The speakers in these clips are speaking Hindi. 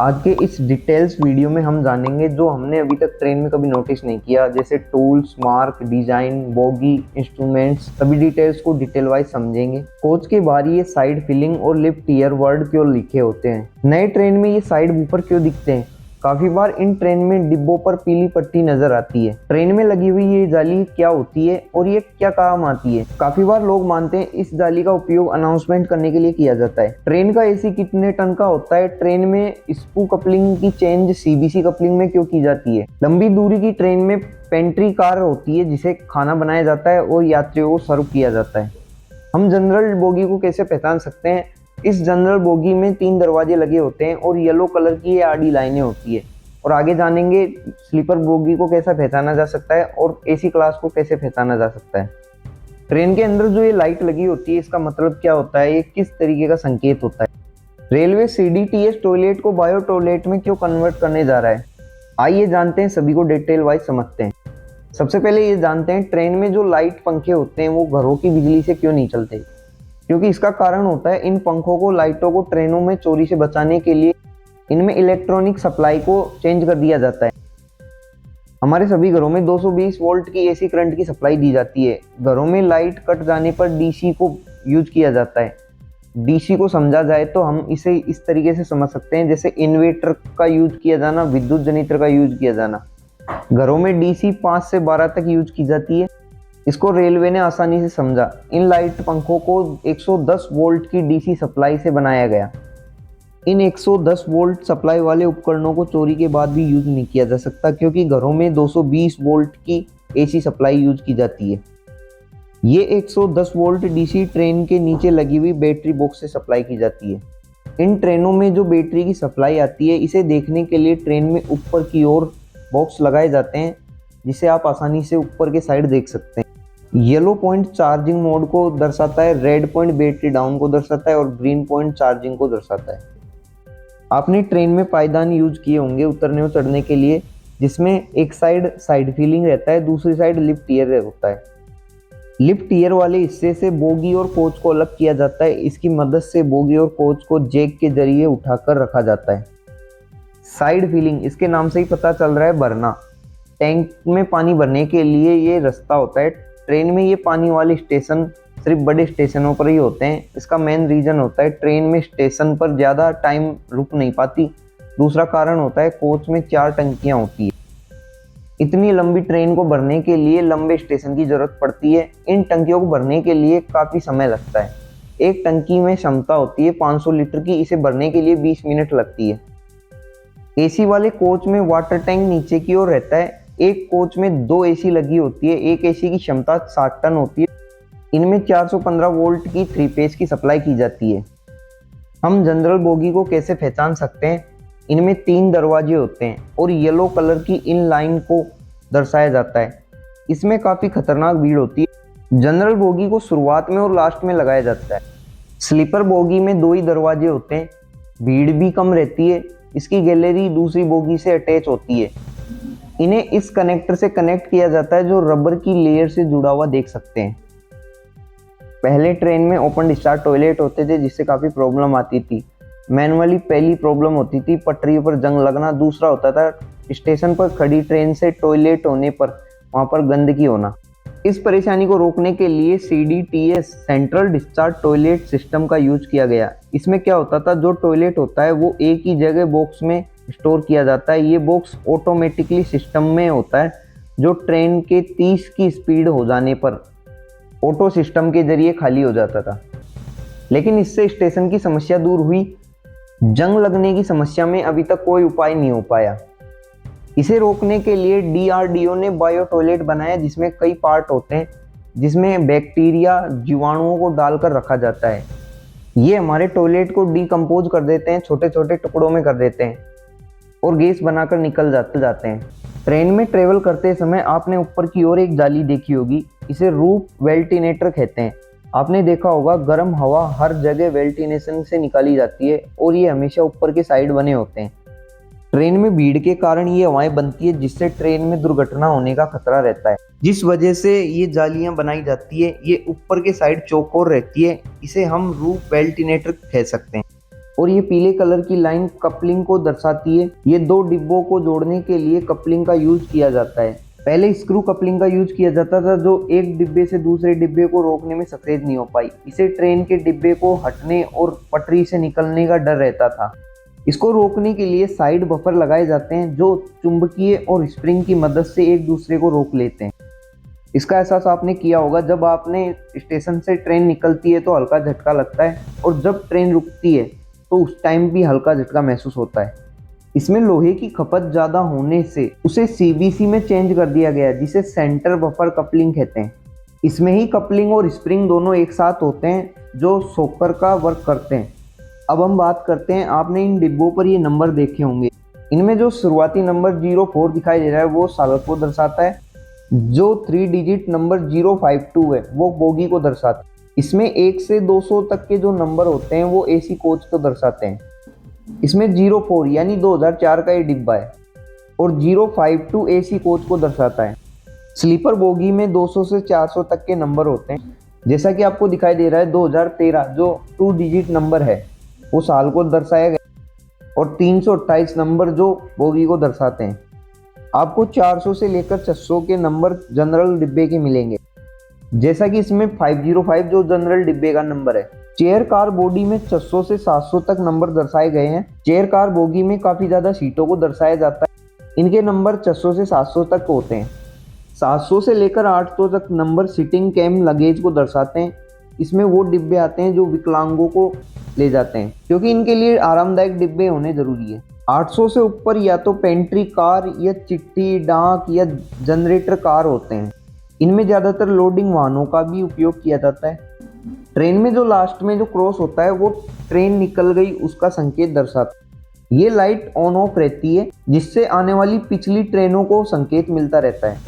आज के इस डिटेल्स वीडियो में हम जानेंगे जो हमने अभी तक ट्रेन में कभी नोटिस नहीं किया, जैसे tools, mark, design, bogie, instruments. सभी डिटेल्स को डिटेल वाइज समझेंगे। कोच के बाहर ये साइड फिलिंग और लिफ्ट ईयर वर्ड क्यों लिखे होते हैं? नए ट्रेन में ये साइड वूफर क्यों दिखते हैं? काफी बार इन ट्रेन में डिब्बों पर पीली पट्टी नजर आती है। ट्रेन में लगी हुई ये जाली क्या होती है और ये क्या काम आती है? काफी बार लोग मानते हैं इस जाली का उपयोग अनाउंसमेंट करने के लिए किया जाता है। ट्रेन का एसी कितने टन का होता है? ट्रेन में स्पू कपलिंग की चेंज सीबीसी कपलिंग में क्यों की जाती है? लंबी दूरी की ट्रेन में पेंट्री कार होती है जिसे खाना बनाया जाता है और यात्रियों को सर्व किया जाता है। हम जनरल बोगी को कैसे पहचान सकते हैं? इस जनरल बोगी में 3 दरवाजे लगे होते हैं और येलो कलर की ये आडी लाइनें होती है। और आगे जानेंगे स्लीपर बोगी को कैसे पहचाना जा सकता है और एसी क्लास को कैसे पहचाना जा सकता है। ट्रेन के अंदर जो ये लाइट लगी होती है इसका मतलब क्या होता है? ये किस तरीके का संकेत होता है? रेलवे सीडीटीएस टॉयलेट को बायो टॉयलेट में क्यों कन्वर्ट करने जा रहा है? आइए जानते हैं, सभी को डिटेल वाइज समझते हैं। सबसे पहले ये जानते हैं ट्रेन में जो लाइट पंखे होते हैं वो घरों की बिजली से क्यों नहीं चलते? क्योंकि इसका कारण होता है इन पंखों को, लाइटों को ट्रेनों में चोरी से बचाने के लिए इनमें इलेक्ट्रॉनिक सप्लाई को चेंज कर दिया जाता है। हमारे सभी घरों में 220 वोल्ट की एसी करंट की सप्लाई दी जाती है। घरों में लाइट कट जाने पर डीसी को यूज किया जाता है। डीसी को समझा जाए तो हम इसे इस तरीके से समझ सकते हैं, जैसे इन्वर्टर का यूज किया जाना, विद्युत जनरेटर का यूज किया जाना। घरों में डीसी 5 से 12 तक यूज की जाती है। इसको रेलवे ने आसानी से समझा। इन लाइट पंखों को 110 वोल्ट की डीसी सप्लाई से बनाया गया। इन 110 वोल्ट सप्लाई वाले उपकरणों को चोरी के बाद भी यूज नहीं किया जा सकता, क्योंकि घरों में 220 वोल्ट की एसी सप्लाई यूज की जाती है। ये 110 वोल्ट डीसी ट्रेन के नीचे लगी हुई बैटरी बॉक्स से सप्लाई की जाती है। इन ट्रेनों में जो बैटरी की सप्लाई आती है इसे देखने के लिए ट्रेन में ऊपर की ओर बॉक्स लगाए जाते हैं, जिसे आप आसानी से ऊपर के साइड देख सकते हैं। येलो पॉइंट चार्जिंग मोड को दर्शाता है, रेड पॉइंट बैटरी डाउन को दर्शाता है और ग्रीन पॉइंट चार्जिंग को दर्शाता है। आपने ट्रेन में पायदान यूज किए होंगे उतरने और चढ़ने के लिए, जिसमें एक साइड फीलिंग रहता है, दूसरी साइड लिफ्ट ईयर होता है। लिफ्ट ईयर वाले हिस्से से बोगी और कोच को अलग किया जाता है। इसकी मदद से बोगी और कोच को जैक के जरिए उठाकर रखा जाता है। साइड फीलिंग, इसके नाम से ही पता चल रहा है भरना। टैंक में पानी भरने के लिए ये रास्ता होता है। ट्रेन में ये पानी वाले स्टेशन सिर्फ बड़े स्टेशनों पर ही होते हैं। इसका मेन रीजन होता है ट्रेन में स्टेशन पर ज़्यादा टाइम रुक नहीं पाती। दूसरा कारण होता है कोच में 4 टंकियां होती है। इतनी लंबी ट्रेन को भरने के लिए लंबे स्टेशन की जरूरत पड़ती है। इन टंकियों को भरने के लिए काफ़ी समय लगता है। एक टंकी में क्षमता होती है 500 लीटर की, इसे भरने के लिए 20 मिनट लगती है। एसी वाले कोच में वाटर टैंक नीचे की ओर रहता है। एक कोच में 2 एसी लगी होती है। एक एसी की क्षमता 60 टन होती है। इनमें 415 वोल्ट की 3 फेज की सप्लाई की जाती है। हम जनरल बोगी को कैसे पहचान सकते हैं? इनमें 3 दरवाजे होते हैं और येलो कलर की इन लाइन को दर्शाया जाता है। इसमें काफ़ी खतरनाक भीड़ होती है। जनरल बोगी को शुरुआत में और लास्ट में लगाया जाता है। स्लीपर बोगी में 2 ही दरवाजे होते हैं। भीड़ भी कम रहती है। इसकी गैलरी दूसरी बोगी से अटैच होती है। इन्हें इस कनेक्टर से कनेक्ट किया जाता है जो रबर की लेयर से जुड़ा हुआ देख सकते हैं। पहले ट्रेन में ओपन डिस्चार्ज टॉयलेट होते थे, जिससे काफ़ी प्रॉब्लम आती थी। मैनुअली पहली प्रॉब्लम होती थी पटरी पर जंग लगना। दूसरा होता था स्टेशन पर खड़ी ट्रेन से टॉयलेट होने पर वहाँ पर गंदगी होना। इस परेशानी को रोकने के लिए सीडीटीएस सेंट्रल डिस्चार्ज टॉयलेट सिस्टम का यूज किया गया। इसमें क्या होता था, जो टॉयलेट होता है वो एक ही जगह बॉक्स में स्टोर किया जाता है। ये बॉक्स ऑटोमेटिकली सिस्टम में होता है, जो ट्रेन के 30 की स्पीड हो जाने पर ऑटो सिस्टम के जरिए खाली हो जाता था। लेकिन इससे स्टेशन की समस्या दूर हुई। जंग लगने की समस्या में अभी तक कोई उपाय नहीं हो पाया। इसे रोकने के लिए डीआरडीओ ने बायो टॉयलेट बनाया, जिसमें कई पार्ट होते हैं, जिसमें बैक्टीरिया, जीवाणुओं को डालकर रखा जाता है। ये हमारे टॉयलेट को डिकम्पोज कर देते हैं, छोटे छोटे टुकड़ों में कर देते हैं और गैस बनाकर निकल जाते हैं। ट्रेन में ट्रेवल करते समय आपने ऊपर की ओर एक जाली देखी होगी। इसे रूफ वेंटिलेटर कहते हैं। आपने देखा होगा गर्म हवा हर जगह वेंटिलेशन से निकाली जाती है और ये हमेशा ऊपर के साइड बने होते हैं। ट्रेन में भीड़ के कारण ये हवाएं बनती है, जिससे ट्रेन में दुर्घटना होने का खतरा रहता है। जिस वजह से ये जालियां बनाई जाती है, ये ऊपर के साइड चौकोर रहती है। इसे हम रूफ वेंटिलेटर कह सकते हैं। और ये पीले कलर की लाइन कपलिंग को दर्शाती है। ये दो डिब्बों को जोड़ने के लिए कपलिंग का यूज किया जाता है। पहले स्क्रू कपलिंग का यूज किया जाता था जो एक डिब्बे से दूसरे डिब्बे को रोकने में सक्सेस नहीं हो पाई। इसे ट्रेन के डिब्बे को हटने और पटरी से निकलने का डर रहता था। इसको रोकने के लिए साइड बफर लगाए जाते हैं जो चुंबकीय और स्प्रिंग की मदद से एक दूसरे को रोक लेते हैं। इसका एहसास आपने किया होगा, जब आपने स्टेशन से ट्रेन निकलती है तो हल्का झटका लगता है और जब ट्रेन रुकती है तो उस टाइम भी हल्का झटका महसूस होता है। इसमें लोहे की खपत ज़्यादा होने से उसे सीबीसी में चेंज कर दिया गया जिसे सेंटर बफर कपलिंग कहते हैं। इसमें ही कपलिंग और स्प्रिंग दोनों एक साथ होते हैं जो शॉकर का वर्क करते हैं। अब हम बात करते हैं, आपने इन डिब्बों पर ये नंबर देखे होंगे। इनमें जो शुरुआती नंबर 04 दिखाई दे रहा है वो साल को दर्शाता है। जो 3 डिजिट नंबर 052 है वो बोगी को दर्शाता है। इसमें 1 से 200 तक के जो नंबर होते हैं वो एसी कोच को दर्शाते हैं। इसमें 04 यानी 2004 का ये डिब्बा है और 052 एसी कोच को दर्शाता है। स्लीपर बोगी में 200 से 400 तक के नंबर होते हैं। जैसा कि आपको दिखाई दे रहा है 2013 जो 2 डिजिट नंबर है वो साल को दर्शाया गया और 328 नंबर जो बोगी को दर्शाते हैं। आपको 400 से लेकर 600 के नंबर जनरल डिब्बे के मिलेंगे, जैसा कि इसमें 505 जो जनरल डिब्बे का नंबर है। चेयर कार बॉडी में 600 से 700 तक नंबर दर्शाए गए हैं। चेयर कार बोगी में काफ़ी ज़्यादा सीटों को दर्शाया जाता है। इनके नंबर 600 से 700 तक होते हैं। 700 से लेकर 800 तक नंबर सिटिंग कैम लगेज को दर्शाते हैं। इसमें वो डिब्बे आते हैं जो विकलांगों को ले जाते हैं, क्योंकि इनके लिए आरामदायक डिब्बे होने ज़रूरी है। 800 से ऊपर या तो पेंट्री कार या चिट्ठी डाक या जनरेटर कार होते हैं। इनमें ज़्यादातर लोडिंग वाहनों का भी उपयोग किया जाता है। ट्रेन में जो लास्ट में जो क्रॉस होता है वो ट्रेन निकल गई उसका संकेत दर्शाता है। ये लाइट ऑन ऑफ रहती है जिससे आने वाली पिछली ट्रेनों को संकेत मिलता रहता है।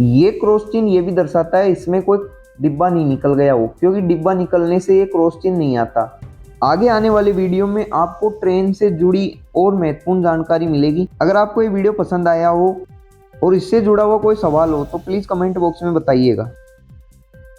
ये क्रॉस चिन्ह ये भी दर्शाता है इसमें कोई डिब्बा नहीं निकल गया हो, क्योंकि डिब्बा निकलने से ये क्रॉस चिन्ह नहीं आता। आगे आने वाले वीडियो में आपको ट्रेन से जुड़ी और महत्वपूर्ण जानकारी मिलेगी। अगर आपको ये वीडियो पसंद आया हो और इससे जुड़ा हुआ कोई सवाल हो तो प्लीज़ कमेंट बॉक्स में बताइएगा।